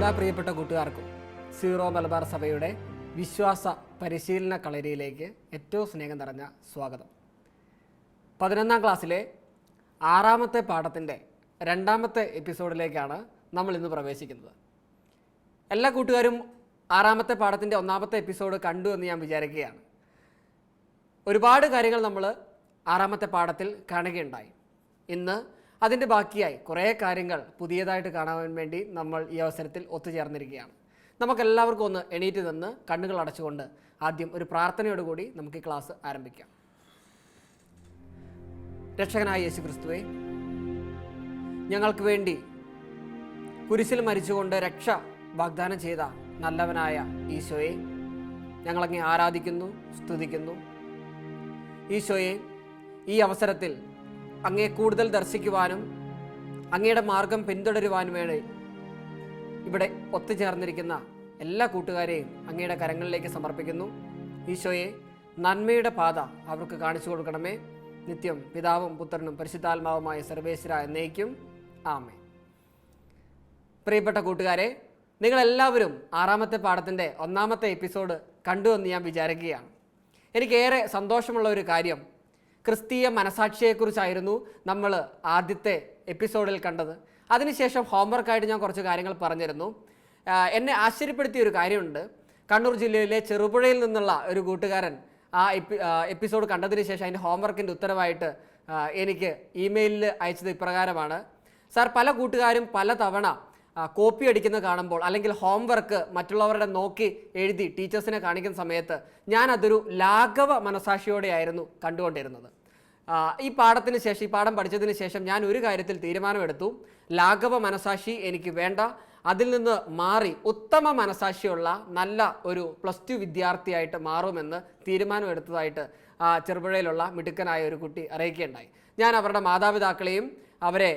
എല്ലാ പ്രിയപ്പെട്ട കൂട്ടുകാർക്കും സീറോ മലബാർ സഭയുടെ വിശ്വാസ പരിശീലന കളരിയിലേക്ക് ഏറ്റവും സ്നേഹം നിറഞ്ഞ സ്വാഗതം. 11ാം ക്ലാസ്സിലെ 6ാമത്തെ പാഠത്തിൻ്റെ 2ാമത്തെ എപ്പിസോഡിലേക്കാണ് നമ്മൾ ഇന്ന് പ്രവേശിക്കുന്നത്. എല്ലാ കൂട്ടുകാരും 6ാമത്തെ പാഠത്തിൻ്റെ 1ാമത്തെ എപ്പിസോഡ് കണ്ടു എന്ന് ഞാൻ വിചാരിക്കുകയാണ്. ഒരുപാട് കാര്യങ്ങൾ നമ്മൾ 6ാമത്തെ പാഠത്തിൽ കാണുകയുണ്ടായി. ഇന്ന് അതിൻ്റെ ബാക്കിയായി കുറേ കാര്യങ്ങൾ പുതിയതായിട്ട് കാണാൻ വേണ്ടി നമ്മൾ ഈ അവസരത്തിൽ ഒത്തുചേർന്നിരിക്കുകയാണ്. നമുക്കെല്ലാവർക്കും ഒന്ന് എണീറ്റ് നിന്ന് കണ്ണുകൾ അടച്ചുകൊണ്ട് ആദ്യം ഒരു പ്രാർത്ഥനയോടുകൂടി നമുക്ക് ഈ ക്ലാസ് ആരംഭിക്കാം. രക്ഷകനായ യേശു ക്രിസ്തുവേ, ഞങ്ങൾക്ക് വേണ്ടി കുരിശിൽ മരിച്ചുകൊണ്ട് രക്ഷ വാഗ്ദാനം ചെയ്ത നല്ലവനായ ഈശോയെ ഞങ്ങളങ്ങേ ആരാധിക്കുന്നു, സ്തുതിക്കുന്നു. ഈശോയെ, ഈ അവസരത്തിൽ അങ്ങയെ കൂടുതൽ ദർശിക്കുവാനും അങ്ങയുടെ മാർഗം പിന്തുടരുവാനും വേണ്ടി ഇവിടെ ഒത്തുചേർന്നിരിക്കുന്ന എല്ലാ കൂട്ടുകാരെയും അങ്ങയുടെ കരങ്ങളിലേക്ക് സമർപ്പിക്കുന്നു. ഈശോയെ, നന്മയുടെ പാത അവർക്ക് കാണിച്ചു കൊടുക്കണമേ. നിത്യം പിതാവും പുത്രനും പരിശുദ്ധാത്മാവുമായ സർവേശ്വര എന്നേക്കും ആമേൻ. പ്രിയപ്പെട്ട കൂട്ടുകാരെ, നിങ്ങളെല്ലാവരും 6ാമത്തെ പാഠത്തിൻ്റെ 1ാമത്തെ എപ്പിസോഡ് കണ്ടു എന്ന് ഞാൻ വിചാരിക്കുകയാണ്. എനിക്കേറെ സന്തോഷമുള്ള ഒരു കാര്യം, ക്രിസ്തീയ മനസാക്ഷിയെക്കുറിച്ചായിരുന്നു നമ്മൾ ആദ്യത്തെ എപ്പിസോഡിൽ കണ്ടത്. അതിനുശേഷം ഹോംവർക്കായിട്ട് ഞാൻ കുറച്ച് കാര്യങ്ങൾ പറഞ്ഞിരുന്നു. എന്നെ ആശ്ചര്യപ്പെടുത്തിയ ഒരു കാര്യമുണ്ട്. കണ്ണൂർ ജില്ലയിലെ ചെറുപുഴയിൽ നിന്നുള്ള ഒരു കൂട്ടുകാരൻ ആ എപ്പിസോഡ് കണ്ടതിന് ശേഷം അതിൻ്റെ ഹോംവർക്കിൻ്റെ ഉത്തരവായിട്ട് എനിക്ക് ഇമെയിലിൽ അയച്ചത് ഇപ്രകാരമാണ്: സാർ, പല കൂട്ടുകാരും പല തവണ കോപ്പി അടിക്കുന്നത് കാണുമ്പോൾ അല്ലെങ്കിൽ ഹോംവർക്ക് മറ്റുള്ളവരുടെ നോക്കി എഴുതി ടീച്ചേഴ്സിനെ കാണിക്കുന്ന സമയത്ത് ഞാനതൊരു ലാഘവ മനസാക്ഷിയോടെയായിരുന്നു കണ്ടുകൊണ്ടിരുന്നത്. ഈ പാഠത്തിന് ശേഷം, ഈ പാഠം പഠിച്ചതിന് ശേഷം ഞാൻ ഒരു കാര്യത്തിൽ തീരുമാനമെടുത്തു. ലാഘവ മനസാക്ഷി എനിക്ക് വേണ്ട. അതിൽ നിന്ന് മാറി ഉത്തമ മനസാക്ഷിയുള്ള നല്ല ഒരു +2 വിദ്യാർത്ഥിയായിട്ട് മാറുമെന്ന് തീരുമാനമെടുത്തതായിട്ട് ചെറുപുഴയിലുള്ള മിടുക്കനായ ഒരു കുട്ടി അറിയിക്കുകയുണ്ടായി. ഞാൻ അവരുടെ മാതാപിതാക്കളെയും അവരെ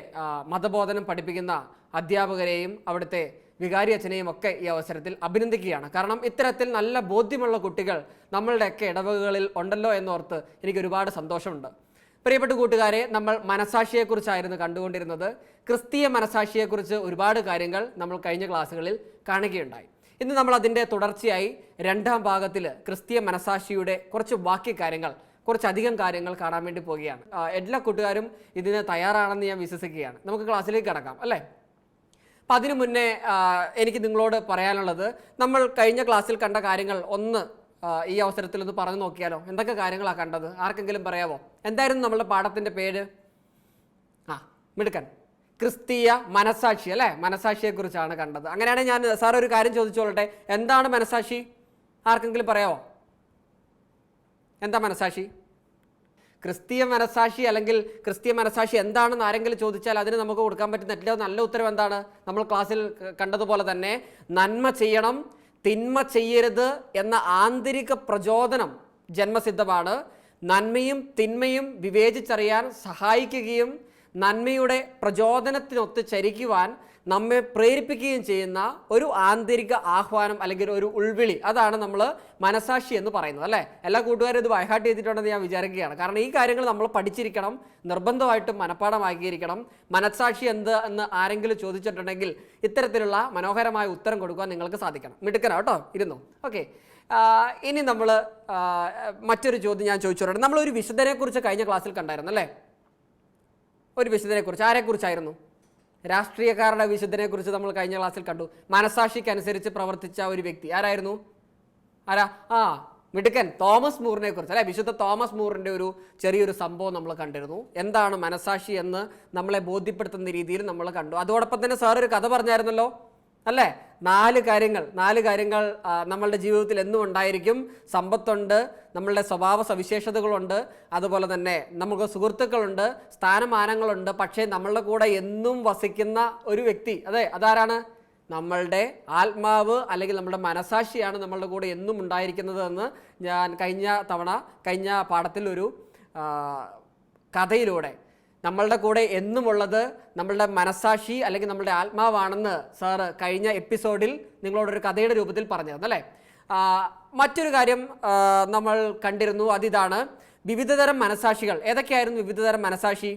മതബോധനം പഠിപ്പിക്കുന്ന അധ്യാപകരെയും അവിടുത്തെ വികാരി അച്ഛനെയും ഒക്കെ ഈ അവസരത്തിൽ അഭിനന്ദിക്കുകയാണ്. കാരണം ഇത്തരത്തിൽ നല്ല ബോധ്യമുള്ള കുട്ടികൾ നമ്മളുടെയൊക്കെ ഇടവകകളിൽ ഉണ്ടല്ലോ എന്നോർത്ത് എനിക്ക് ഒരുപാട് സന്തോഷമുണ്ട്. പ്രിയപ്പെട്ട കൂട്ടുകാരെ, നമ്മൾ മനസാക്ഷിയെക്കുറിച്ചായിരുന്നു കണ്ടുകൊണ്ടിരുന്നത്. ക്രിസ്തീയ മനസാക്ഷിയെക്കുറിച്ച് ഒരുപാട് കാര്യങ്ങൾ നമ്മൾ കഴിഞ്ഞ ക്ലാസ്സുകളിൽ കാണുകയുണ്ടായി. ഇന്ന് നമ്മൾ അതിൻ്റെ തുടർച്ചയായി 2ാം ഭാഗത്തിൽ ക്രിസ്തീയ മനസാക്ഷിയുടെ കുറച്ച് ബാക്കി കാര്യങ്ങൾ, കുറച്ചധികം കാര്യങ്ങൾ കാണാൻ വേണ്ടി പോവുകയാണ്. എല്ലാ കൂട്ടുകാരും ഇതിന് തയ്യാറാണെന്ന് ഞാൻ വിശ്വസിക്കുകയാണ്. നമുക്ക് ക്ലാസ്സിലേക്ക് കടക്കാം അല്ലേ? അപ്പം അതിനു മുന്നേ എനിക്ക് നിങ്ങളോട് പറയാനുള്ളത്, നമ്മൾ കഴിഞ്ഞ ക്ലാസ്സിൽ കണ്ട കാര്യങ്ങൾ ഒന്ന് ഈ അവസരത്തിൽ ഒന്ന് പറഞ്ഞു നോക്കിയാലോ? എന്തൊക്കെ കാര്യങ്ങളാണ് കണ്ടത്? ആർക്കെങ്കിലും പറയാമോ? എന്തായിരുന്നു നമ്മളുടെ പാഠത്തിൻ്റെ പേര്? മിടുക്കൻ, ക്രിസ്തീയ മനസാക്ഷി അല്ലേ? മനസാക്ഷിയെക്കുറിച്ചാണ് കണ്ടത്. അങ്ങനെയാണെങ്കിൽ ഞാൻ സാർ ഒരു കാര്യം ചോദിച്ചോളട്ടെ, എന്താണ് മനസാക്ഷി? ആർക്കെങ്കിലും പറയാമോ? എന്താ മനസാക്ഷി? ക്രിസ്തീയ മനസാക്ഷി അല്ലെങ്കിൽ ക്രിസ്തീയ മനസാക്ഷി എന്താണെന്ന് ആരെങ്കിലും ചോദിച്ചാൽ അതിന് നമുക്ക് കൊടുക്കാൻ പറ്റുന്ന ഏറ്റവും നല്ല ഉത്തരം എന്താണ്? നമ്മൾ ക്ലാസ്സിൽ കണ്ടതുപോലെ തന്നെ നന്മ ചെയ്യണം, തിന്മ ചെയ്യരുത് എന്ന ആന്തരിക പ്രചോദനം ജന്മസിദ്ധമാണ്. നന്മയും തിന്മയും വിവേചിച്ചറിയാൻ സഹായിക്കുകയും നന്മയുടെ പ്രചോദനത്തിനൊത്ത് ചരിക്കുവാൻ നമ്മെ പ്രേരിപ്പിക്കുകയും ചെയ്യുന്ന ഒരു ആന്തരിക ആഹ്വാനം അല്ലെങ്കിൽ ഒരു ഉൾവിളി, അതാണ് നമ്മൾ മനസാക്ഷി എന്ന് പറയുന്നത് അല്ലേ? എല്ലാ കൂട്ടുകാരും ഇത് ബൈഹാർട്ട് ചെയ്തിട്ടുണ്ടെന്ന് ഞാൻ വിചാരിക്കുകയാണ്. കാരണം ഈ കാര്യങ്ങൾ നമ്മൾ പഠിച്ചിരിക്കണം, നിർബന്ധമായിട്ടും മനഃപ്പാഠമാക്കിയിരിക്കണം. മനസാക്ഷി എന്ത് എന്ന് ആരെങ്കിലും ചോദിച്ചിട്ടുണ്ടെങ്കിൽ ഇത്തരത്തിലുള്ള മനോഹരമായ ഉത്തരം കൊടുക്കാൻ നിങ്ങൾക്ക് സാധിക്കണം. മിടുക്കനാ കേട്ടോ, ഇരുന്നു. ഓക്കെ, ഇനി നമ്മൾ മറ്റൊരു ചോദ്യം ഞാൻ ചോദിച്ചോട്ടെ. നമ്മളൊരു വിശുദ്ധനെക്കുറിച്ച് കഴിഞ്ഞ ക്ലാസ്സിൽ കണ്ടായിരുന്നു അല്ലേ? ഒരു വിശുദ്ധനെക്കുറിച്ച്. ആരെക്കുറിച്ചായിരുന്നു? രാഷ്ട്രീയക്കാരുടെ വിശുദ്ധനെക്കുറിച്ച് നമ്മൾ കഴിഞ്ഞ ക്ലാസ്സിൽ കണ്ടു. മനസാക്ഷിക്കനുസരിച്ച് പ്രവർത്തിച്ച ഒരു വ്യക്തി ആരായിരുന്നു? ആരാ? മിടുക്കൻ, തോമസ് മൂറിനെ കുറിച്ച് അല്ലെ? വിശുദ്ധ തോമസ് മൂറിൻ്റെ ഒരു ചെറിയൊരു സംഭവം നമ്മൾ കണ്ടിരുന്നു. എന്താണ് മനസാക്ഷി എന്ന് നമ്മളെ ബോധ്യപ്പെടുത്തുന്ന രീതിയിൽ നമ്മൾ കണ്ടു. അതോടൊപ്പം തന്നെ സാർ ഒരു കഥ പറഞ്ഞായിരുന്നല്ലോ അല്ലേ? 4 കാര്യങ്ങൾ നമ്മളുടെ ജീവിതത്തിൽ എന്നും ഉണ്ടായിരിക്കും. സമ്പത്തുണ്ട്, നമ്മളുടെ സ്വഭാവ സവിശേഷതകളുണ്ട്, അതുപോലെ തന്നെ നമുക്ക് സുഹൃത്തുക്കളുണ്ട്, സ്ഥാനമാനങ്ങളുണ്ട്. പക്ഷേ നമ്മളുടെ കൂടെ എന്നും വസിക്കുന്ന ഒരു വ്യക്തി, അതാരാണ്? നമ്മളുടെ ആത്മാവ് അല്ലെങ്കിൽ നമ്മുടെ മനസാക്ഷിയാണ് നമ്മളുടെ കൂടെ എന്നും ഉണ്ടായിരിക്കുന്നത് എന്ന് ഞാൻ കഴിഞ്ഞ പാഠത്തിൽ ഒരു കഥയിലൂടെ നമ്മളുടെ കൂടെ എന്നുമുള്ളത് നമ്മളുടെ മനസാക്ഷി അല്ലെങ്കിൽ നമ്മളുടെ ആത്മാവാണെന്ന് സാറ് കഴിഞ്ഞ എപ്പിസോഡിൽ നിങ്ങളോടൊരു കഥയുടെ രൂപത്തിൽ പറഞ്ഞിരുന്നു അല്ലേ? മറ്റൊരു കാര്യം നമ്മൾ കണ്ടിരുന്നു, അതിതാണ് വിവിധതരം മനസാക്ഷികൾ. ഏതൊക്കെയായിരുന്നു വിവിധതരം മനസാക്ഷി?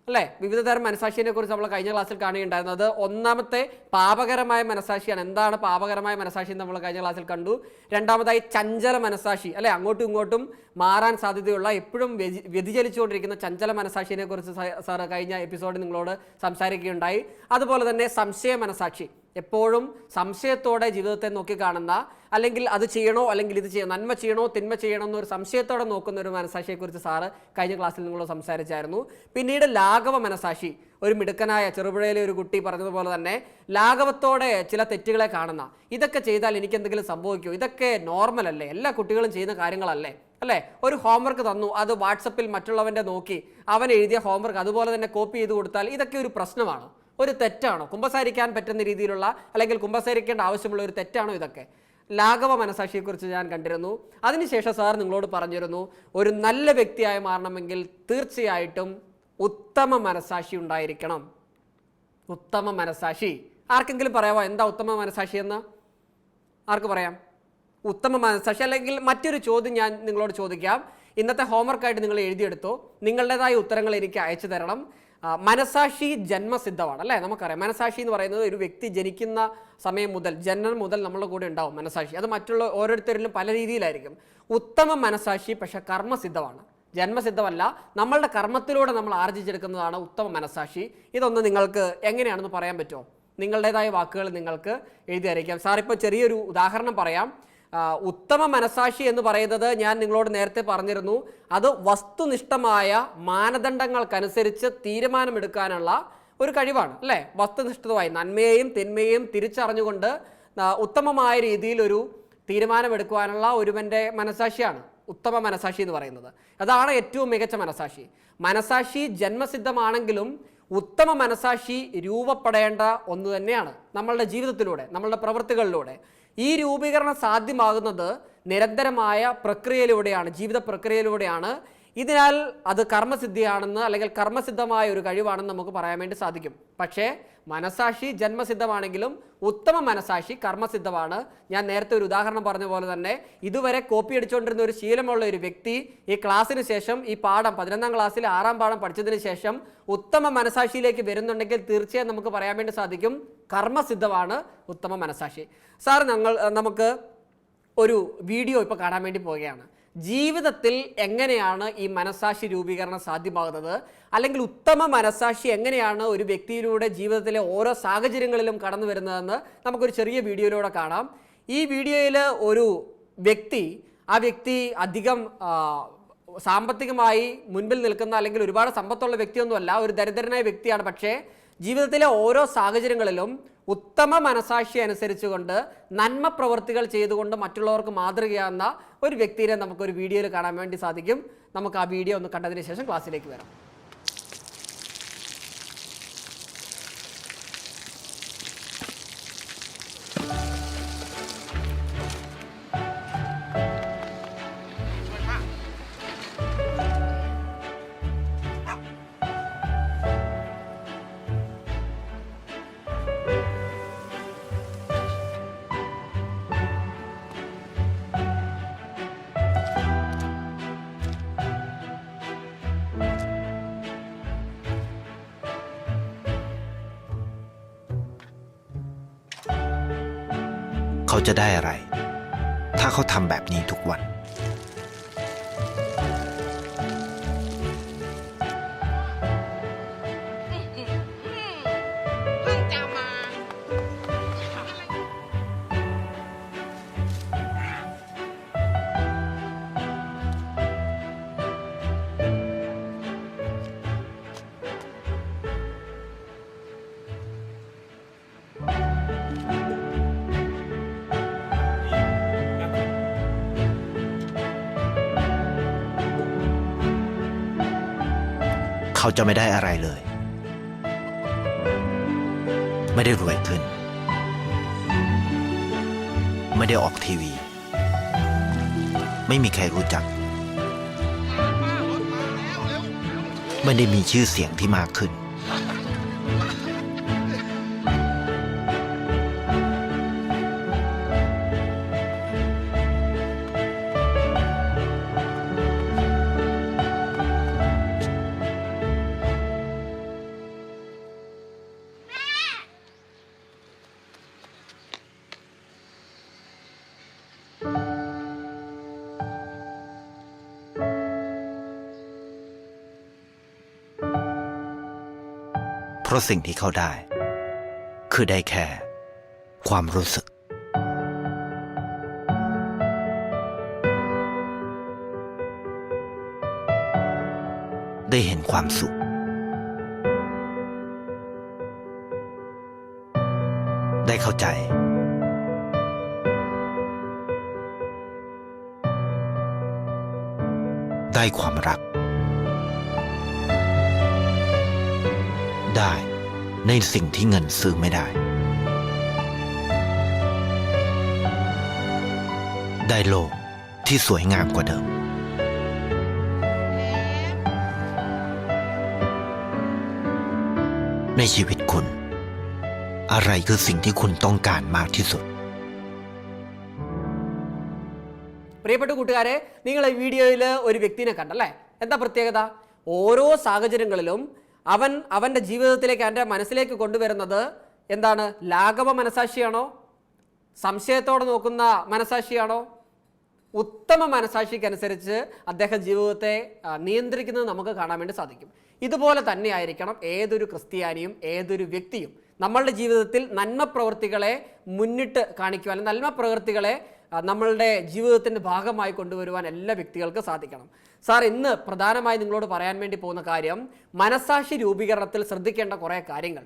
അല്ലേ? വിവിധ തരം മനസാക്ഷിയെ കുറിച്ച് നമ്മൾ കഴിഞ്ഞ ക്ലാസ്സിൽ കാണുകയുണ്ടായിരുന്നത്. ഒന്നാമത്തെ പാപകരമായ മനസാക്ഷിയാണ്. എന്താണ് പാപകരമായ മനസാക്ഷി എന്ന് നമ്മൾ കഴിഞ്ഞ ക്ലാസ്സിൽ കണ്ടു. രണ്ടാമതായി ചഞ്ചല മനസാക്ഷി, അല്ലെ? അങ്ങോട്ടും ഇങ്ങോട്ടും മാറാൻ സാധ്യതയുള്ള, എപ്പോഴും വ്യതിചലിച്ചുകൊണ്ടിരിക്കുന്ന ചഞ്ചല മനസാക്ഷിയെ കുറിച്ച് സാർ കഴിഞ്ഞ എപ്പിസോഡിൽ നിങ്ങളോട് സംസാരിക്കുകയുണ്ടായി. അതുപോലെ തന്നെ സംശയ മനസാക്ഷി, എപ്പോഴും സംശയത്തോടെ ജീവിതത്തെ നോക്കിക്കാണുന്ന, അല്ലെങ്കിൽ അത് ചെയ്യണോ അല്ലെങ്കിൽ ഇത് ചെയ്യണം, നന്മ ചെയ്യണോ തിന്മ ചെയ്യണോ എന്നൊരു സംശയത്തോടെ നോക്കുന്ന ഒരു മനസാക്ഷിയെക്കുറിച്ച് സാറ് കഴിഞ്ഞ ക്ലാസ്സിൽ നിങ്ങളോട് സംസാരിച്ചായിരുന്നു. പിന്നീട് ലാഘവ മനസാക്ഷി, ഒരു മിടുക്കനായ ചെറുപുഴയിലെ ഒരു കുട്ടി പറഞ്ഞതുപോലെ തന്നെ ലാഘവത്തോടെ ചില തെറ്റുകളെ കാണുന്ന, ഇതൊക്കെ ചെയ്താൽ എനിക്ക് എന്തെങ്കിലും സംഭവിക്കുമോ, ഇതൊക്കെ നോർമൽ അല്ലേ, എല്ലാ കുട്ടികളും ചെയ്യുന്ന കാര്യങ്ങളല്ലേ, അല്ലേ? ഒരു ഹോംവർക്ക് തന്നു, അത് വാട്സപ്പിൽ മറ്റുള്ളവൻ്റെ നോക്കി അവൻ എഴുതിയ ഹോംവർക്ക് അതുപോലെ തന്നെ കോപ്പി ചെയ്ത് കൊടുത്താൽ ഇതൊക്കെ ഒരു പ്രശ്നമാണോ, ഒരു തെറ്റാണോ, കുമ്പസാരിക്കാൻ പറ്റുന്ന രീതിയിലുള്ള അല്ലെങ്കിൽ കുമ്പസാരിക്കേണ്ട ആവശ്യമുള്ള ഒരു തെറ്റാണോ ഇതൊക്കെ? ലാഘവ മനസാക്ഷിയെക്കുറിച്ച് ഞാൻ കണ്ടിരുന്നു. അതിനുശേഷം സാർ നിങ്ങളോട് പറഞ്ഞിരുന്നു, ഒരു നല്ല വ്യക്തിയായി മാറണമെങ്കിൽ തീർച്ചയായിട്ടും ഉത്തമ മനസാക്ഷി ഉണ്ടായിരിക്കണം. ഉത്തമ മനസാക്ഷി ആർക്കെങ്കിലും പറയാമോ എന്താ ഉത്തമ മനസാക്ഷി എന്ന്? ആർക്ക് പറയാം ഉത്തമ മനസാക്ഷി? അല്ലെങ്കിൽ മറ്റൊരു ചോദ്യം ഞാൻ നിങ്ങളോട് ചോദിക്കാം. ഇന്നത്തെ ഹോംവർക്കായിട്ട് നിങ്ങൾ എഴുതിയെടുത്തോ, നിങ്ങളുടേതായ ഉത്തരങ്ങൾ എനിക്ക് അയച്ചു തരണം. മനസാക്ഷി ജന്മസിദ്ധമാണ്, അല്ലേ? നമുക്കറിയാം മനസാക്ഷി എന്ന് പറയുന്നത് ഒരു വ്യക്തി ജനിക്കുന്ന സമയം മുതൽ, ജനനം മുതൽ നമ്മളുടെ കൂടെ ഉണ്ടാവും മനസാക്ഷി. അത് മറ്റുള്ള ഓരോരുത്തരിലും പല രീതിയിലായിരിക്കും. ഉത്തമ മനസാക്ഷി പക്ഷെ കർമ്മസിദ്ധമാണ്, ജന്മസിദ്ധമല്ല. നമ്മളുടെ കർമ്മത്തിലൂടെ നമ്മൾ ആർജിച്ചെടുക്കുന്നതാണ് ഉത്തമ മനസാക്ഷി. ഇതൊന്ന് നിങ്ങൾക്ക് എങ്ങനെയാണെന്ന് പറയാൻ പറ്റുമോ? നിങ്ങളുടേതായ വാക്കുകൾ നിങ്ങൾക്ക് എഴുതി അറിയിക്കാം. സാർ ഇപ്പോൾ ചെറിയൊരു ഉദാഹരണം പറയാം. ഉത്തമ മനസാക്ഷി എന്ന് പറയുന്നത് ഞാൻ നിങ്ങളോട് നേരത്തെ പറഞ്ഞിരുന്നു, അത് വസ്തുനിഷ്ഠമായ മാനദണ്ഡങ്ങൾക്കനുസരിച്ച് തീരുമാനമെടുക്കാനുള്ള ഒരു കഴിവാണ്, അല്ലേ? വസ്തുനിഷ്ഠമായി നന്മയെയും തിന്മയെയും തിരിച്ചറിഞ്ഞുകൊണ്ട് ഉത്തമമായ രീതിയിൽ ഒരു തീരുമാനമെടുക്കുവാനുള്ള ഒരുവൻ്റെ മനസാക്ഷിയാണ് ഉത്തമ മനസാക്ഷി എന്ന് പറയുന്നത്. അതാണ് ഏറ്റവും മികച്ച മനസാക്ഷി. മനസാക്ഷി ജന്മസിദ്ധമാണെങ്കിലും ഉത്തമ മനസാക്ഷി രൂപപ്പെടേണ്ട ഒന്ന് തന്നെയാണ് നമ്മളുടെ ജീവിതത്തിലൂടെ, നമ്മളുടെ പ്രവൃത്തികളിലൂടെ. ഈ രൂപീകരണം സാധ്യമാകുന്നത് നിരന്തരമായ പ്രക്രിയയിലൂടെയാണ്, ജീവിത പ്രക്രിയയിലൂടെയാണ്. ഇതിനാൽ അത് കർമ്മസിദ്ധിയാണെന്ന് അല്ലെങ്കിൽ കർമ്മസിദ്ധമായ ഒരു കഴിവാണെന്ന് നമുക്ക് പറയാൻ വേണ്ടി സാധിക്കും. പക്ഷേ മനസാക്ഷി ജന്മസിദ്ധമാണെങ്കിലും ഉത്തമ മനസാക്ഷി കർമ്മസിദ്ധമാണ്. ഞാൻ നേരത്തെ ഒരു ഉദാഹരണം പറഞ്ഞ പോലെ തന്നെ ഇതുവരെ കോപ്പി അടിച്ചുകൊണ്ടിരുന്ന ഒരു ശീലമുള്ള ഒരു വ്യക്തി ഈ ക്ലാസ്സിന് ശേഷം, ഈ പാഠം 11ാം ക്ലാസ്സിൽ 6ാം പാഠം പഠിച്ചതിന് ശേഷം ഉത്തമ മനസാക്ഷിയിലേക്ക് വരുന്നുണ്ടെങ്കിൽ തീർച്ചയായും നമുക്ക് പറയാൻ വേണ്ടി സാധിക്കും കർമ്മസിദ്ധമാണ് ഉത്തമ മനസാക്ഷി. സാർ നമുക്ക് ഒരു വീഡിയോ ഇപ്പോൾ കാണാൻ വേണ്ടി പോവുകയാണ്. ജീവിതത്തിൽ എങ്ങനെയാണ് ഈ മനസാക്ഷി രൂപീകരണം സാധ്യമാകുന്നത്, അല്ലെങ്കിൽ ഉത്തമ മനസാക്ഷി എങ്ങനെയാണ് ഒരു വ്യക്തിയിലൂടെ ജീവിതത്തിലെ ഓരോ സാഹചര്യങ്ങളിലും കടന്നു വരുന്നതെന്ന് നമുക്കൊരു ചെറിയ വീഡിയോയിലൂടെ കാണാം. ഈ വീഡിയോയിൽ ഒരു വ്യക്തി, ആ വ്യക്തി അധികം സാമ്പത്തികമായി മുൻപിൽ നിൽക്കുന്ന അല്ലെങ്കിൽ ഒരുപാട് സമ്പത്തുള്ള വ്യക്തിയൊന്നുമല്ല, ഒരു ദരിദ്രനായ വ്യക്തിയാണ്. പക്ഷേ ജീവിതത്തിലെ ഓരോ സാഹചര്യങ്ങളിലും ഉത്തമ മനസാക്ഷി അനുസരിച്ചുകൊണ്ട് നന്മ പ്രവൃത്തികൾ ചെയ്തുകൊണ്ട് മറ്റുള്ളവർക്ക് മാതൃകയാകുന്ന ഒരു വ്യക്തിയെ നമുക്കൊരു വീഡിയോയിൽ കാണാൻ വേണ്ടി സാധിക്കും. നമുക്ക് ആ വീഡിയോ ഒന്ന് കണ്ടതിന് ശേഷം ക്ലാസ്സിലേക്ക് വരാം.เขาจะได้อะไรถ้าเขาทำแบบนี้ทุกวันเขาจะไม่ได้อะไรเลยไม่ได้รวยขึ้นไม่ได้ออกทีวีไม่มีใครรู้จักไม่ได้มีชื่อเสียงที่มากขึ้น ราะสิ่งที่เขาได้ คือได้แค่ความรู้สึก ได้เห็นความสุข ได้เข้าใจ ได้ความรัก ได้ในสิ่งที่เงินซื้อไม่ได้ ได้โลกที่สวยงามกว่าเดิม ในชีวิตคุณ อะไรคือสิ่งที่คุณต้องการมากที่สุด പ്രിയപ്പെട്ട കൂട്ടുകാരെ, നിങ്ങൾ ഈ വീഡിയോയിൽ ഒരു വ്യക്തിനെ കണ്ടല്ലേ? എന്താ പ്രത്യേകത? ഓരോ സാഹചര്യങ്ങളിലും അവൻ്റെ ജീവിതത്തിലേക്ക്, അവൻ്റെ മനസ്സിലേക്ക് കൊണ്ടുവരുന്നത് എന്താണ്? ലാഘവ മനസാക്ഷിയാണോ? സംശയത്തോടെ നോക്കുന്ന മനസാക്ഷിയാണോ? ഉത്തമ മനസാക്ഷിക്കനുസരിച്ച് അദ്ദേഹം ജീവിതത്തെ നിയന്ത്രിക്കുന്നത് നമുക്ക് കാണാൻ വേണ്ടി സാധിക്കും. ഇതുപോലെ തന്നെ ആയിരിക്കണം ഏതൊരു ക്രിസ്ത്യാനിയും ഏതൊരു വ്യക്തിയും. നമ്മളുടെ ജീവിതത്തിൽ നന്മ പ്രവൃത്തികളെ മുന്നിട്ട് കാണിക്കുവാൻ, നന്മ പ്രവൃത്തികളെ നമ്മളുടെ ജീവിതത്തിൻ്റെ ഭാഗമായി കൊണ്ടുവരുവാൻ എല്ലാ വ്യക്തികൾക്ക് സാധിക്കണം. സാർ ഇന്ന് പ്രധാനമായി നിങ്ങളോട് പറയാൻ വേണ്ടി പോകുന്ന കാര്യം മനസാക്ഷി രൂപീകരണത്തിൽ ശ്രദ്ധിക്കേണ്ട കുറേ കാര്യങ്ങൾ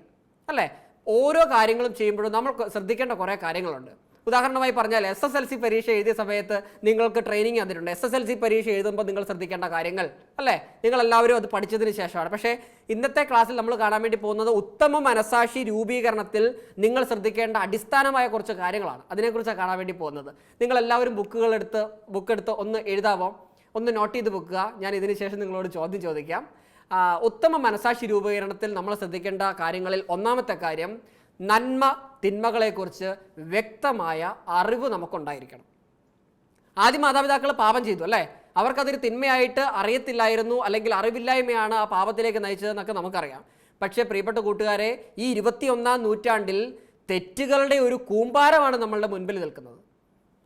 അല്ലേ? ഓരോ കാര്യങ്ങളും ചെയ്യുമ്പോഴും നമ്മൾ ശ്രദ്ധിക്കേണ്ട കുറേ കാര്യങ്ങളുണ്ട്. ഉദാഹരണമായി പറഞ്ഞാൽ SSLC പരീക്ഷ എഴുതിയ സമയത്ത് നിങ്ങൾക്ക് ട്രെയിനിങ് തന്നിട്ടുണ്ട്. SSLC പരീക്ഷ എഴുതുമ്പോൾ നിങ്ങൾ ശ്രദ്ധിക്കേണ്ട കാര്യങ്ങൾ അല്ലേ? നിങ്ങളെല്ലാവരും അത് പഠിച്ചതിന് ശേഷമാണ്. പക്ഷേ ഇന്നത്തെ ക്ലാസ്സിൽ നമ്മൾ കാണാൻ വേണ്ടി പോകുന്നത് ഉത്തമ മനസാക്ഷി രൂപീകരണത്തിൽ നിങ്ങൾ ശ്രദ്ധിക്കേണ്ട അടിസ്ഥാനമായ കുറച്ച് കാര്യങ്ങളാണ്. അതിനെക്കുറിച്ചാണ് കാണാൻ വേണ്ടി പോകുന്നത്. നിങ്ങളെല്ലാവരും ബുക്കെടുത്ത് ഒന്ന് എഴുതാമോ? ഒന്ന് നോട്ട് ചെയ്ത് വെക്കുക. ഞാൻ ഇതിന് ശേഷം നിങ്ങളോട് ചോദ്യം ചോദിക്കാം. ഉത്തമ മനസാക്ഷി രൂപീകരണത്തിൽ നമ്മൾ ശ്രദ്ധിക്കേണ്ട കാര്യങ്ങളിൽ ഒന്നാമത്തെ കാര്യം, നന്മ തിന്മകളെക്കുറിച്ച് വ്യക്തമായ അറിവ് നമുക്കുണ്ടായിരിക്കണം. ആദ്യ മാതാപിതാക്കൾ പാപം ചെയ്തു അല്ലേ? അവർക്കതൊരു തിന്മയായിട്ട് അറിയത്തില്ലായിരുന്നു, അല്ലെങ്കിൽ അറിവില്ലായ്മയാണ് ആ പാപത്തിലേക്ക് നയിച്ചതെന്നൊക്കെ നമുക്കറിയാം. പക്ഷേ പ്രിയപ്പെട്ട കൂട്ടുകാരെ, ഈ 21-ാം നൂറ്റാണ്ടിൽ തെറ്റുകളുടെ ഒരു കൂമ്പാരമാണ് നമ്മളുടെ മുൻപിൽ നിൽക്കുന്നത്.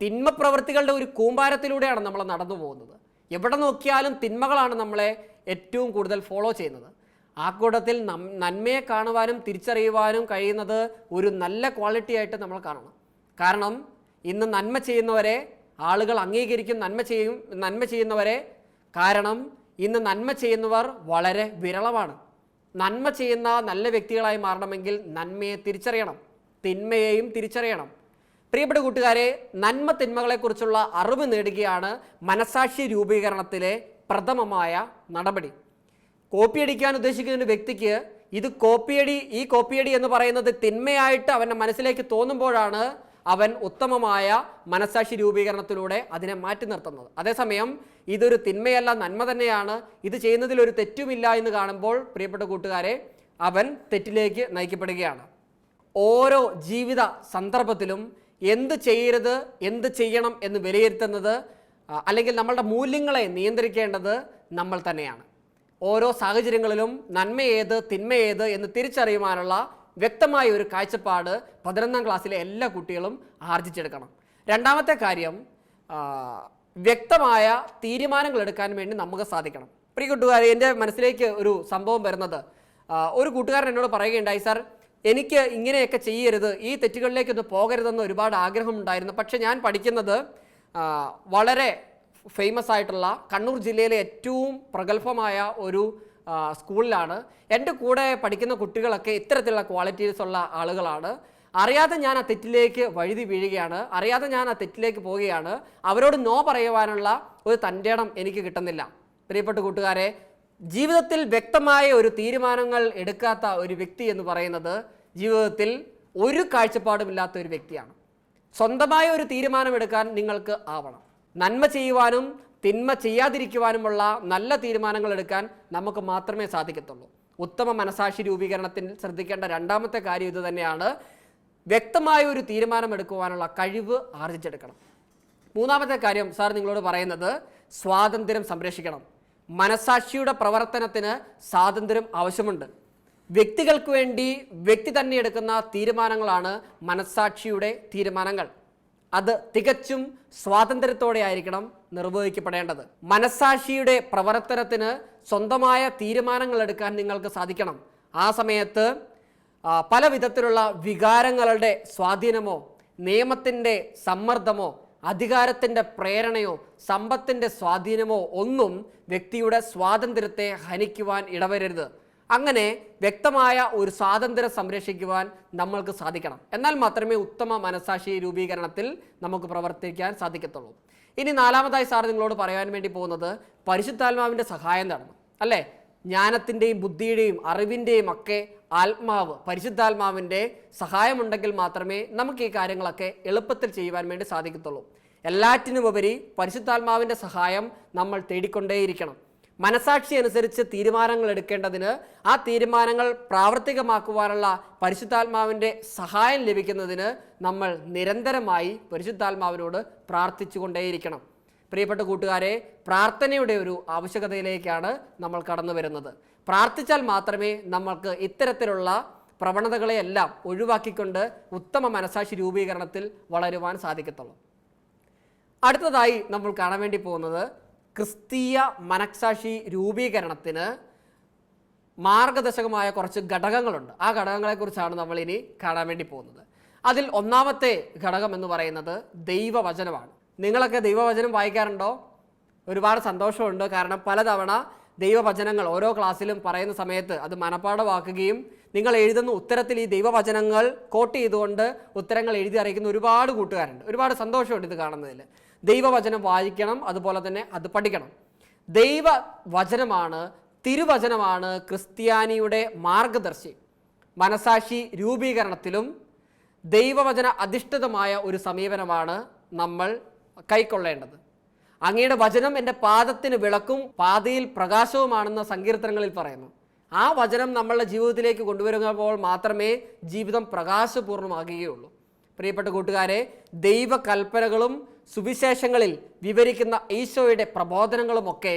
തിന്മ പ്രവൃത്തികളുടെ ഒരു കൂമ്പാരത്തിലൂടെയാണ് നമ്മൾ നടന്നു പോകുന്നത്. എവിടെ നോക്കിയാലും തിന്മകളാണ് നമ്മളെ ഏറ്റവും കൂടുതൽ ഫോളോ ചെയ്യുന്നത്. ആ കൂട്ടത്തിൽ നന്മയെ കാണുവാനും തിരിച്ചറിയുവാനും കഴിയുന്നത് ഒരു നല്ല ക്വാളിറ്റി ആയിട്ട് നമ്മൾ കാണണം. കാരണം ഇന്ന് നന്മ ചെയ്യുന്നവരെ ആളുകൾ അംഗീകരിക്കും, നന്മ ചെയ്യുന്നവരെ. കാരണം ഇന്ന് നന്മ ചെയ്യുന്നവർ വളരെ വിരളമാണ്. നന്മ ചെയ്യുന്ന നല്ല വ്യക്തികളായി മാറണമെങ്കിൽ നന്മയെ തിരിച്ചറിയണം, തിന്മയെയും തിരിച്ചറിയണം. പ്രിയപ്പെട്ട കൂട്ടുകാരെ, നന്മ തിന്മകളെക്കുറിച്ചുള്ള അറിവ് നേടുകയാണ് മനസാക്ഷി രൂപീകരണത്തിലെ പ്രഥമമായ നടപടി. കോപ്പിയടിക്കാൻ ഉദ്ദേശിക്കുന്ന ഒരു വ്യക്തിക്ക് ഈ കോപ്പിയടി എന്ന് പറയുന്നത് തിന്മയായിട്ട് അവൻ്റെ മനസ്സിലേക്ക് തോന്നുമ്പോഴാണ് അവൻ ഉത്തമമായ മനസാക്ഷി രൂപീകരണത്തിലൂടെ അതിനെ മാറ്റി നിർത്തുന്നത്. അതേസമയം ഇതൊരു തിന്മയല്ല, നന്മ തന്നെയാണ്, ഇത് ചെയ്യുന്നതിൽ ഒരു തെറ്റുമില്ല എന്ന് കാണുമ്പോൾ പ്രിയപ്പെട്ട കൂട്ടുകാരെ, അവൻ തെറ്റിലേക്ക് നയിക്കപ്പെടുകയാണ്. ഓരോ ജീവിത സന്ദർഭത്തിലും എന്ത് ചെയ്യരുത്, എന്ത് ചെയ്യണം എന്ന് വിലയിരുത്തുന്നത്, അല്ലെങ്കിൽ നമ്മളുടെ മൂല്യങ്ങളെ നിയന്ത്രിക്കേണ്ടത് നമ്മൾ തന്നെയാണ്. ഓരോ സാഹചര്യങ്ങളിലും നന്മ ഏത് തിന്മ ഏത് എന്ന് തിരിച്ചറിയുവാനുള്ള വ്യക്തമായ ഒരു കാഴ്ചപ്പാട് 11-ാം ക്ലാസ്സിലെ എല്ലാ കുട്ടികളും ആർജിച്ചെടുക്കണം. രണ്ടാമത്തെ കാര്യം, വ്യക്തമായ തീരുമാനങ്ങൾ എടുക്കാൻ വേണ്ടി നമുക്ക് സാധിക്കണം. പ്രിയ കൂട്ടുകാരെ, എൻ്റെ മനസ്സിലേക്ക് ഒരു സംഭവം വരുന്നത്, ഒരു കൂട്ടുകാരൻ എന്നോട് പറയുകയുണ്ടായി, സാർ എനിക്ക് ഇങ്ങനെയൊക്കെ ചെയ്യരുത്, ഈ തെറ്റുകളിലേക്കൊന്ന് പോകരുതെന്ന് ഒരുപാട് ആഗ്രഹമുണ്ടായിരുന്നു. പക്ഷേ ഞാൻ പഠിക്കുന്നത് വളരെ ഫേമസ് ആയിട്ടുള്ള കണ്ണൂർ ജില്ലയിലെ ഏറ്റവും പ്രഗത്ഭമായ ഒരു സ്കൂളിലാണ്. എൻ്റെ കൂടെ പഠിക്കുന്ന കുട്ടികളൊക്കെ ഇത്തരത്തിലുള്ള ക്വാളിറ്റീസ് ഉള്ള ആളുകളാണ്. അറിയാതെ ഞാൻ ആ തെറ്റിലേക്ക് വഴുതി വീഴുകയാണ്, അറിയാതെ ഞാൻ ആ തെറ്റിലേക്ക് പോവുകയാണ്. അവരോട് നോ പറയുവാനുള്ള ഒരു തൻ്റെടം എനിക്ക് കിട്ടുന്നില്ല. പ്രിയപ്പെട്ട കൂട്ടുകാരെ, ജീവിതത്തിൽ വ്യക്തമായ ഒരു തീരുമാനങ്ങൾ എടുക്കാത്ത ഒരു വ്യക്തി എന്ന് പറയുന്നത് ജീവിതത്തിൽ ഒരു കാഴ്ചപ്പാടുമില്ലാത്ത ഒരു വ്യക്തിയാണ്. സ്വന്തമായ ഒരു തീരുമാനമെടുക്കാൻ നിങ്ങൾക്ക് ആവണം. നന്മ ചെയ്യുവാനും തിന്മ ചെയ്യാതിരിക്കുവാനുമുള്ള നല്ല തീരുമാനങ്ങൾ എടുക്കാൻ നമുക്ക് മാത്രമേ സാധിക്കത്തുള്ളൂ. ഉത്തമ മനസാക്ഷി രൂപീകരണത്തിൽ ശ്രദ്ധിക്കേണ്ട രണ്ടാമത്തെ കാര്യം ഇത് തന്നെയാണ്. വ്യക്തമായ ഒരു തീരുമാനമെടുക്കുവാനുള്ള കഴിവ് ആർജിച്ചെടുക്കണം. മൂന്നാമത്തെ കാര്യം സാർ നിങ്ങളോട് പറയുന്നത്, സ്വാതന്ത്ര്യം സംരക്ഷിക്കണം. മനസാക്ഷിയുടെ പ്രവർത്തനത്തിന് സ്വാതന്ത്ര്യം ആവശ്യമുണ്ട്. വ്യക്തികൾക്ക് വേണ്ടി വ്യക്തി തന്നെ എടുക്കുന്ന തീരുമാനങ്ങളാണ് മനസാക്ഷിയുടെ തീരുമാനങ്ങൾ. അത് തികച്ചും സ്വാതന്ത്ര്യത്തോടെ ആയിരിക്കണം നിർവഹിക്കപ്പെടേണ്ടത്. മനസാക്ഷിയുടെ പ്രവർത്തനത്തിന് സ്വന്തമായ തീരുമാനങ്ങൾ എടുക്കാൻ നിങ്ങൾക്ക് സാധിക്കണം. ആ സമയത്ത് പല വിധത്തിലുള്ള വികാരങ്ങളുടെ സ്വാധീനമോ നിയമത്തിൻ്റെ സമ്മർദ്ദമോ അധികാരത്തിൻ്റെ പ്രേരണയോ സമ്പത്തിൻ്റെ സ്വാധീനമോ ഒന്നും വ്യക്തിയുടെ സ്വാതന്ത്ര്യത്തെ ഹനിക്കുവാൻ ഇടവരരുത്. അങ്ങനെ വ്യക്തമായ ഒരു സ്വാതന്ത്ര്യം സംരക്ഷിക്കുവാൻ നമ്മൾക്ക് സാധിക്കണം. എന്നാൽ മാത്രമേ ഉത്തമ മനസാക്ഷി രൂപീകരണത്തിൽ നമുക്ക് പ്രവർത്തിക്കാൻ സാധിക്കത്തുള്ളൂ. ഇനി നാലാമതായി സാർ നിങ്ങളോട് പറയാൻ വേണ്ടി പോകുന്നത് പരിശുദ്ധാത്മാവിൻ്റെ സഹായം തേടണം, അല്ലേ? ജ്ഞാനത്തിൻ്റെയും ബുദ്ധിയുടെയും അറിവിൻ്റെയും ഒക്കെ ആത്മാവ് പരിശുദ്ധാത്മാവിൻ്റെ സഹായമുണ്ടെങ്കിൽ മാത്രമേ നമുക്ക് ഈ കാര്യങ്ങളൊക്കെ എളുപ്പത്തിൽ ചെയ്യുവാൻ വേണ്ടി സാധിക്കത്തുള്ളൂ. എല്ലാറ്റിനുമുപരി പരിശുദ്ധാത്മാവിൻ്റെ സഹായം നമ്മൾ തേടിക്കൊണ്ടേയിരിക്കണം. മനസാക്ഷി അനുസരിച്ച് തീരുമാനങ്ങൾ എടുക്കേണ്ടതിന് ആ തീരുമാനങ്ങൾ പ്രാവർത്തികമാക്കുവാനുള്ള പരിശുദ്ധാത്മാവിൻ്റെ സഹായം ലഭിക്കുന്നതിന് നമ്മൾ നിരന്തരമായി പരിശുദ്ധാത്മാവിനോട് പ്രാർത്ഥിച്ചു കൊണ്ടേയിരിക്കണം. പ്രിയപ്പെട്ട കൂട്ടുകാരെ, പ്രാർത്ഥനയുടെ ഒരു ആവശ്യകതയിലേക്കാണ് നമ്മൾ കടന്നു വരുന്നത്. പ്രാർത്ഥിച്ചാൽ മാത്രമേ നമ്മൾക്ക് ഇത്തരത്തിലുള്ള പ്രവണതകളെയെല്ലാം ഒഴിവാക്കിക്കൊണ്ട് ഉത്തമ മനസാക്ഷി രൂപീകരണത്തിൽ വളരുവാൻ സാധിക്കത്തുള്ളൂ. അടുത്തതായി നമ്മൾ കാണാൻ വേണ്ടി പോകുന്നത് ക്രിസ്തീയ മനസാക്ഷി രൂപീകരണത്തിന് മാർഗദർശകമായ കുറച്ച് ഘടകങ്ങളുണ്ട്. ആ ഘടകങ്ങളെക്കുറിച്ചാണ് നമ്മൾ ഇനി കാണാൻ വേണ്ടി പോകുന്നത്. അതിൽ ഒന്നാമത്തെ ഘടകം എന്ന് പറയുന്നത് ദൈവവചനമാണ്. നിങ്ങളൊക്കെ ദൈവവചനം വായിക്കാറുണ്ടോ? ഒരുപാട് സന്തോഷമുണ്ട്. കാരണം പലതവണ ദൈവവചനങ്ങൾ ഓരോ ക്ലാസ്സിലും പറയുന്ന സമയത്ത് അത് മനഃപ്പാഠമാക്കുകയും നിങ്ങൾ എഴുതുന്ന ഉത്തരത്തിൽ ഈ ദൈവവചനങ്ങൾ കോട്ട് ചെയ്തുകൊണ്ട് ഉത്തരങ്ങൾ എഴുതി അറിയിക്കുന്ന ഒരുപാട് കൂട്ടുകാരുണ്ട്. ഒരുപാട് സന്തോഷമുണ്ട് ഇത് കാണുന്നതിൽ. ദൈവവചനം വായിക്കണം, അതുപോലെ തന്നെ അത് പഠിക്കണം. ദൈവവചനമാണ്, തിരുവചനമാണ് ക്രിസ്ത്യാനിയുടെ മാർഗദർശി. മനസാക്ഷി രൂപീകരണത്തിലും ദൈവവചന അധിഷ്ഠിതമായ ഒരു സമീപനമാണ് നമ്മൾ കൈക്കൊള്ളേണ്ടത്. അങ്ങയുടെ വചനം എൻ്റെ പാദത്തിന് വിളക്കും പാതയിൽ പ്രകാശവുമാണെന്ന് സങ്കീർത്തനങ്ങളിൽ പറയുന്നു. ആ വചനം നമ്മളുടെ ജീവിതത്തിലേക്ക് കൊണ്ടുവരുമ്പോൾ മാത്രമേ ജീവിതം പ്രകാശപൂർണ്ണമാകുകയുള്ളൂ. പ്രിയപ്പെട്ട കൂട്ടുകാരെ, ദൈവകൽപ്പനകളും സുവിശേഷങ്ങളിൽ വിവരിക്കുന്ന ഈശോയുടെ പ്രബോധനങ്ങളുമൊക്കെ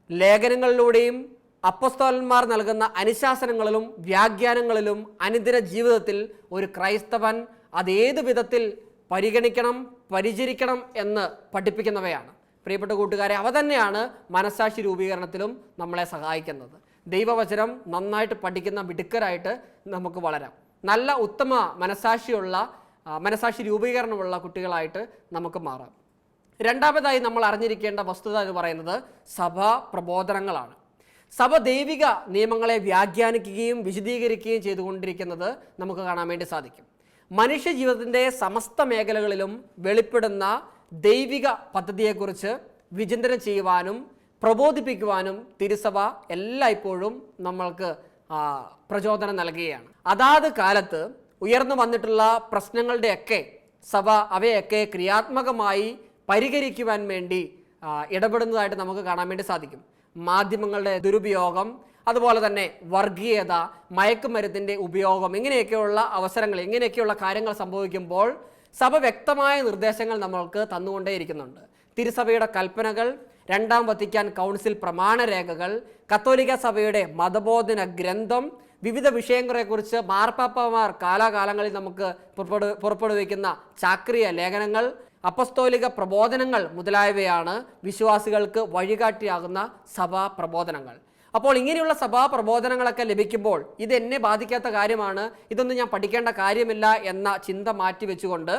ലേഖനങ്ങളിലൂടെയും അപ്പോസ്തലന്മാർ നൽകുന്ന അനുശാസനങ്ങളിലും വ്യാഖ്യാനങ്ങളിലും അനുദിന ജീവിതത്തിൽ ഒരു ക്രൈസ്തവൻ അതേത് വിധത്തിൽ പരിഗണിക്കണം, പരിചരിക്കണം എന്ന് പഠിപ്പിക്കുന്നവയാണ്. പ്രിയപ്പെട്ട കൂട്ടുകാരെ, അവ തന്നെയാണ് മനസാക്ഷി രൂപീകരണത്തിലും നമ്മളെ സഹായിക്കുന്നത്. ദൈവവചനം നന്നായിട്ട് പഠിക്കുന്ന മിടുക്കരായിട്ട് നമുക്ക് വളരാം. നല്ല ഉത്തമ മനസാക്ഷി രൂപീകരണമുള്ള കുട്ടികളായിട്ട് നമുക്ക് മാറാം. രണ്ടാമതായി നമ്മൾ അറിഞ്ഞിരിക്കേണ്ട വസ്തുത എന്ന് പറയുന്നത് സഭാ പ്രബോധനങ്ങളാണ്. സഭ ദൈവിക നിയമങ്ങളെ വ്യാഖ്യാനിക്കുകയും വിശദീകരിക്കുകയും ചെയ്തുകൊണ്ടിരിക്കുന്നത് നമുക്ക് കാണാൻ വേണ്ടി സാധിക്കും. മനുഷ്യ ജീവിതത്തിൻ്റെ സമസ്ത മേഖലകളിലും വെളിപ്പെടുന്ന ദൈവിക പദ്ധതിയെക്കുറിച്ച് വിചിന്തനം ചെയ്യുവാനും പ്രബോധിപ്പിക്കുവാനും തിരുസഭ എല്ലായ്പ്പോഴും നമ്മൾക്ക് പ്രചോദനം നൽകുകയാണ്. അതാത് കാലത്ത് ഉയർന്നു വന്നിട്ടുള്ള പ്രശ്നങ്ങളുടെയൊക്കെ സഭ അവയൊക്കെ ക്രിയാത്മകമായി പരിഹരിക്കുവാൻ വേണ്ടി ഇടപെടുന്നതായിട്ട് നമുക്ക് കാണാൻ വേണ്ടി സാധിക്കും. മാധ്യമങ്ങളുടെ ദുരുപയോഗം, അതുപോലെ തന്നെ വർഗീയത, മയക്കുമരുന്നിൻ്റെ ഉപയോഗം, ഇങ്ങനെയൊക്കെയുള്ള അവസരങ്ങൾ, ഇങ്ങനെയൊക്കെയുള്ള കാര്യങ്ങൾ സംഭവിക്കുമ്പോൾ സഭ വ്യക്തമായ നിർദ്ദേശങ്ങൾ നമ്മൾക്ക് തന്നുകൊണ്ടേയിരിക്കുന്നുണ്ട്. തിരുസഭയുടെ കൽപ്പനകൾ, രണ്ടാം വത്തിക്കാൻ കൗൺസിൽ പ്രമാണരേഖകൾ, കത്തോലിക്ക സഭയുടെ മതബോധന ഗ്രന്ഥം, വിവിധ വിഷയങ്ങളെക്കുറിച്ച് മാർപ്പാപ്പമാർ കാലാകാലങ്ങളിൽ നമുക്ക് പുറപ്പെടുവിക്കുന്ന ചാക്രിയ ലേഖനങ്ങൾ, അപ്പസ്തോലിക പ്രബോധനങ്ങൾ മുതലായവയാണ് വിശ്വാസികൾക്ക് വഴികാട്ടിയാകുന്ന സഭാ പ്രബോധനങ്ങൾ. അപ്പോൾ ഇങ്ങനെയുള്ള സഭാ പ്രബോധനങ്ങളൊക്കെ ലഭിക്കുമ്പോൾ ഇത് എന്നെ ബാധിക്കാത്ത കാര്യമാണ്, ഇതൊന്നും ഞാൻ പഠിക്കേണ്ട കാര്യമില്ല എന്ന ചിന്ത മാറ്റി വെച്ചുകൊണ്ട്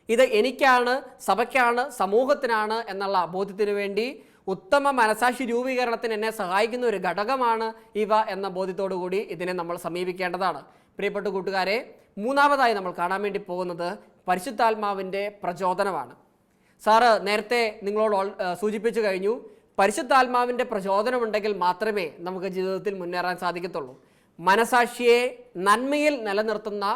ഇത് എനിക്കാണ്, സഭയ്ക്കാണ്, സമൂഹത്തിനാണ് എന്നുള്ള ബോധ്യത്തിന് വേണ്ടി ഉത്തമ മനസാക്ഷി രൂപീകരണത്തിന് എന്നെ സഹായിക്കുന്ന ഒരു ഘടകമാണ് ഇവ എന്ന ബോധ്യത്തോടു കൂടി ഇതിനെ നമ്മൾ സമീപിക്കേണ്ടതാണ്. പ്രിയപ്പെട്ട കൂട്ടുകാരെ, മൂന്നാമതായി നമ്മൾ കാണാൻ വേണ്ടി പോകുന്നത് പരിശുദ്ധാത്മാവിൻ്റെ പ്രചോദനമാണ്. സാറ് നേരത്തെ നിങ്ങളോട് സൂചിപ്പിച്ചു കഴിഞ്ഞു, പരിശുദ്ധാത്മാവിൻ്റെ പ്രചോദനമുണ്ടെങ്കിൽ മാത്രമേ നമുക്ക് ജീവിതത്തിൽ മുന്നേറാൻ സാധിക്കത്തുള്ളൂ. മനസാക്ഷിയെ നന്മയിൽ നിലനിർത്തുന്ന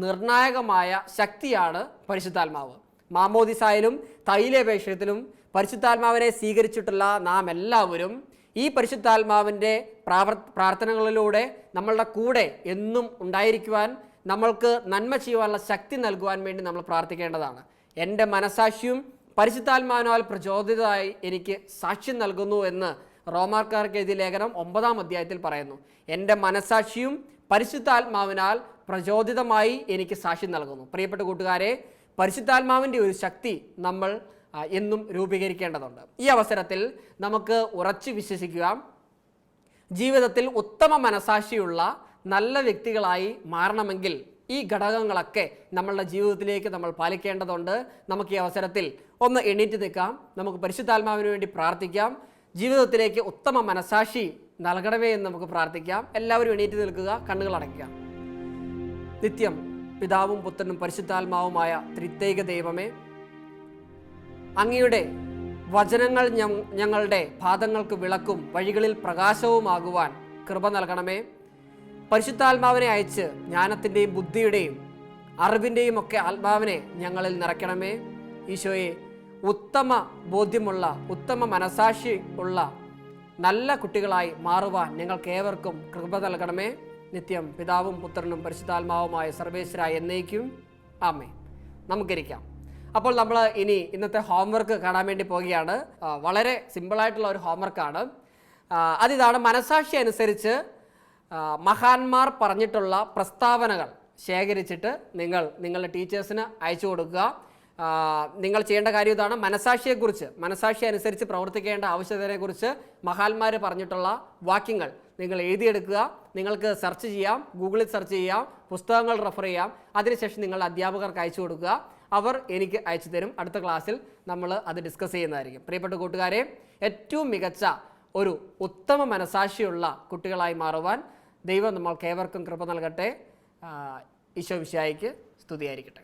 നിർണായകമായ ശക്തിയാണ് പരിശുദ്ധാത്മാവ്. മാമോദിസായിലും തൈലാഭിഷേകത്തിലും പരിശുദ്ധാത്മാവിനെ സ്വീകരിച്ചിട്ടുള്ള നാം എല്ലാവരും ഈ പരിശുദ്ധാത്മാവിൻ്റെ പ്രാർത്ഥനകളിലൂടെ നമ്മളുടെ കൂടെ എന്നും ഉണ്ടായിരിക്കുവാൻ, നമ്മൾക്ക് നന്മ ചെയ്യുവാനുള്ള ശക്തി നൽകുവാൻ വേണ്ടി നമ്മൾ പ്രാർത്ഥിക്കേണ്ടതാണ്. എൻ്റെ മനസാക്ഷിയും പരിശുദ്ധാത്മാവിനാൽ പ്രചോദിതമായി എനിക്ക് സാക്ഷ്യം നൽകുന്നു എന്ന് റോമാക്കാർക്ക് എഴുതിയ ലേഖനം 9-ാം അധ്യായത്തിൽ പറയുന്നു. എൻ്റെ മനസാക്ഷിയും പരിശുദ്ധാത്മാവിനാൽ പ്രചോദിതമായി എനിക്ക് സാക്ഷ്യം നൽകുന്നു. പ്രിയപ്പെട്ട കൂട്ടുകാരെ, പരിശുദ്ധാത്മാവിൻ്റെ ഒരു ശക്തി നമ്മൾ എന്നും രൂപീകരിക്കേണ്ടതുണ്ട്. ഈ അവസരത്തിൽ നമുക്ക് ഉറച്ചു വിശ്വസിക്കുക, ജീവിതത്തിൽ ഉത്തമ മനസാക്ഷിയുള്ള നല്ല വ്യക്തികളായി മാറണമെങ്കിൽ ഈ ഘടകങ്ങളൊക്കെ നമ്മളുടെ ജീവിതത്തിലേക്ക് നമ്മൾ പാലിക്കേണ്ടതുണ്ട്. നമുക്ക് ഈ അവസരത്തിൽ ഒന്ന് എണീറ്റ് നിൽക്കാം, നമുക്ക് പരിശുദ്ധാത്മാവിന് വേണ്ടി പ്രാർത്ഥിക്കാം. ജീവിതത്തിലേക്ക് ഉത്തമ മനസാക്ഷി നൽകണമേ എന്ന് നമുക്ക് പ്രാർത്ഥിക്കാം. എല്ലാവരും എണീറ്റ് നിൽക്കുക, കണ്ണുകൾ അടയ്ക്കുക. നിത്യം പിതാവും പുത്രനും പരിശുദ്ധാത്മാവുമായ ത്രിത്വൈക ദൈവമേ, അങ്ങയുടെ വചനങ്ങൾ ഞങ്ങളുടെ പാദങ്ങൾക്ക് വിളക്കും വഴികളിൽ പ്രകാശവുമാകുവാൻ കൃപ നൽകണമേ. പരിശുദ്ധാത്മാവിനെ അയച്ച് ജ്ഞാനത്തിൻ്റെയും ബുദ്ധിയുടെയും അറിവിൻ്റെയും ഒക്കെ ആത്മാവിനെ ഞങ്ങളിൽ നിറയ്ക്കണമേ. ഈശോയെ, ഉത്തമ ബോധ്യമുള്ള ഉത്തമ മനസാക്ഷി ഉള്ള നല്ല കുട്ടികളായി മാറുവാൻ ഞങ്ങൾക്ക് ഏവർക്കും കൃപ നൽകണമേ. നിത്യം പിതാവും പുത്രനും പരിശുദ്ധാത്മാവുമായ സർവേശ്വരായ എന്നേക്കും ആമേൻ. നമുക്കിരിക്കാം. അപ്പോൾ നമ്മൾ ഇന്നത്തെ ഹോംവർക്ക് കാണാൻ വേണ്ടി പോവുകയാണ്. വളരെ സിമ്പിളായിട്ടുള്ള ഒരു ഹോംവർക്കാണ്. അതിതാണ്, മനസാക്ഷി അനുസരിച്ച് മഹാന്മാർ പറഞ്ഞിട്ടുള്ള പ്രസ്താവനകൾ ശേഖരിച്ചിട്ട് നിങ്ങളുടെ ടീച്ചേഴ്സിന് അയച്ചു കൊടുക്കുക. നിങ്ങൾ ചെയ്യേണ്ട കാര്യം ഇതാണ്, മനസാക്ഷി അനുസരിച്ച് പ്രവർത്തിക്കേണ്ട ആവശ്യകതയെക്കുറിച്ച് മഹാന്മാർ പറഞ്ഞിട്ടുള്ള വാക്യങ്ങൾ നിങ്ങൾ എഴുതിയെടുക്കുക. നിങ്ങൾക്ക് സെർച്ച് ചെയ്യാം, ഗൂഗിളിൽ സെർച്ച് ചെയ്യാം, പുസ്തകങ്ങൾ റെഫർ ചെയ്യാം. അതിനുശേഷം നിങ്ങൾ അധ്യാപകർക്ക് അയച്ചു കൊടുക്കുക. അവർ എനിക്ക് അയച്ചു തരും. അടുത്ത ക്ലാസ്സിൽ നമ്മൾ അത് ഡിസ്കസ് ചെയ്യുന്നതായിരിക്കും. പ്രിയപ്പെട്ട കൂട്ടുകാരെ, ഏറ്റവും മികച്ച ഒരു ഉത്തമ മനസാക്ഷിയുള്ള കുട്ടികളായി മാറുവാൻ ദൈവം നമ്മൾക്ക് ഏവർക്കും കൃപ നൽകട്ടെ. ഈശോ മിശിഹായ്ക്ക് സ്തുതിയായിരിക്കട്ടെ.